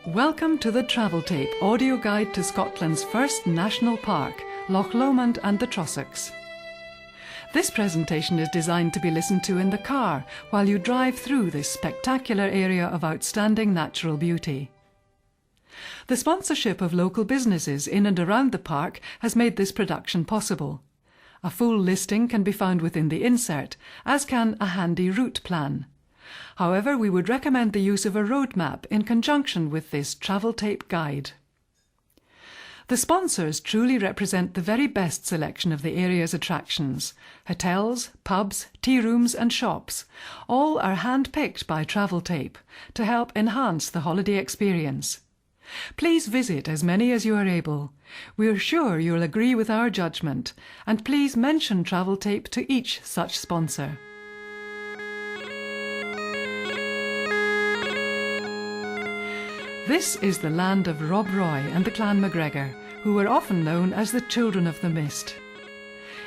Welcome to the Travel Tape audio guide to Scotland's first national park, Loch Lomond and the Trossachs. This presentation is designed to be listened to in the car while you drive through this spectacular area of outstanding natural beauty. The sponsorship of local businesses in and around the park has made this production possible. A full listing can be found within the insert, as can a handy route plan. However, we would recommend the use of a road map in conjunction with this travel tape guide. The sponsors truly represent the very best selection of the area's attractions. Hotels, pubs, tea rooms and shops, all are hand-picked by Travel Tape to help enhance the holiday experience. Please visit as many as you are able. We are sure you'll agree with our judgment, and please mention Travel Tape to each such sponsor. This is the land of Rob Roy and the Clan MacGregor, who were often known as the Children of the Mist.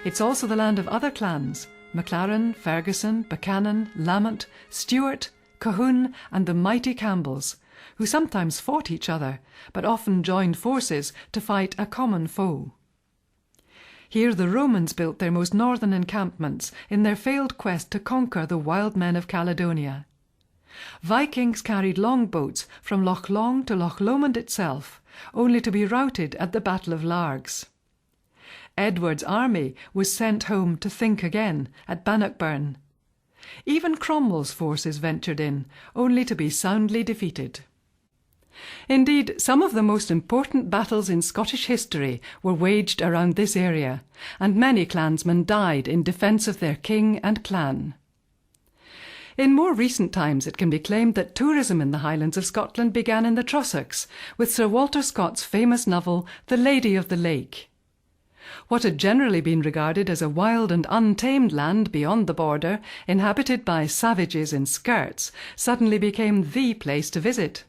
It's also the land of other clans, MacLaren, Ferguson, Buchanan, Lamont, Stewart, Colquhoun and the mighty Campbells, who sometimes fought each other, but often joined forces to fight a common foe. Here the Romans built their most northern encampments in their failed quest to conquer the wild men of Caledonia. Vikings carried longboats from Loch Long to Loch Lomond itself, only to be routed at the Battle of Largs. Edward's army was sent home to think again at Bannockburn. Even Cromwell's forces ventured in, only to be soundly defeated. Indeed, some of the most important battles in Scottish history were waged around this area, and many clansmen died in defence of their king and clan. In more recent times it can be claimed that tourism in the Highlands of Scotland began in the Trossachs, with Sir Walter Scott's famous novel The Lady of the Lake. What had generally been regarded as a wild and untamed land beyond the border, inhabited by savages in skirts, suddenly became the place to visit.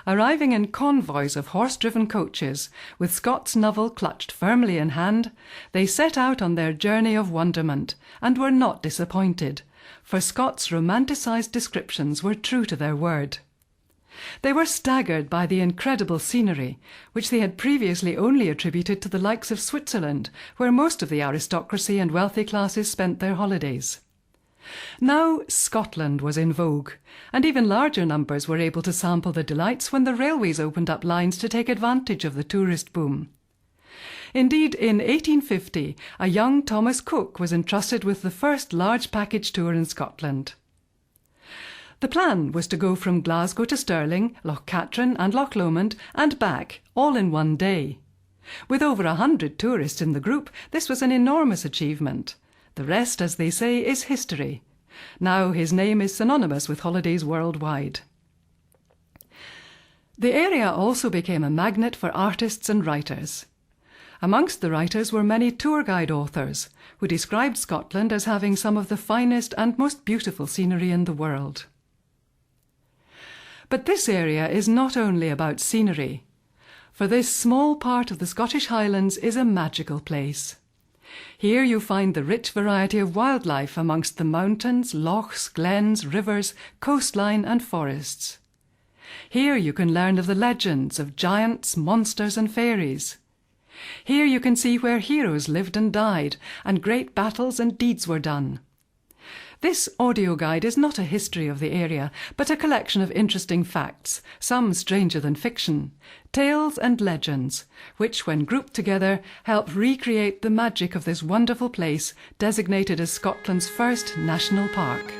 Arriving in convoys of horse-driven coaches, with Scott's novel clutched firmly in hand, they set out on their journey of wonderment, and were not disappointed, for Scott's romanticised descriptions were true to their word. They were staggered by the incredible scenery, which they had previously only attributed to the likes of Switzerland, where most of the aristocracy and wealthy classes spent their holidays. Now Scotland was in vogue, and even larger numbers were able to sample the delights when the railways opened up lines to take advantage of the tourist boom. Indeed, in 1850, a young Thomas Cook was entrusted with the first large package tour in Scotland. The plan was to go from Glasgow to Stirling, Loch Katrine and Loch Lomond and back, all in one day. With over 100 tourists in the group, this was an enormous achievement. The rest, as they say, is history. Now his name is synonymous with holidays worldwide. The area also became a magnet for artists and writers. Amongst the writers were many tour guide authors, who described Scotland as having some of the finest and most beautiful scenery in the world. But this area is not only about scenery, for this small part of the Scottish Highlands is a magical place. Here you find the rich variety of wildlife amongst the mountains, lochs, glens, rivers, coastline and forests. Here you can learn of the legends of giants, monsters and fairies. Here you can see where heroes lived and died, and great battles and deeds were done. This audio guide is not a history of the area, but a collection of interesting facts, some stranger than fiction, tales and legends, which, when grouped together, help recreate the magic of this wonderful place, designated as Scotland's first national park.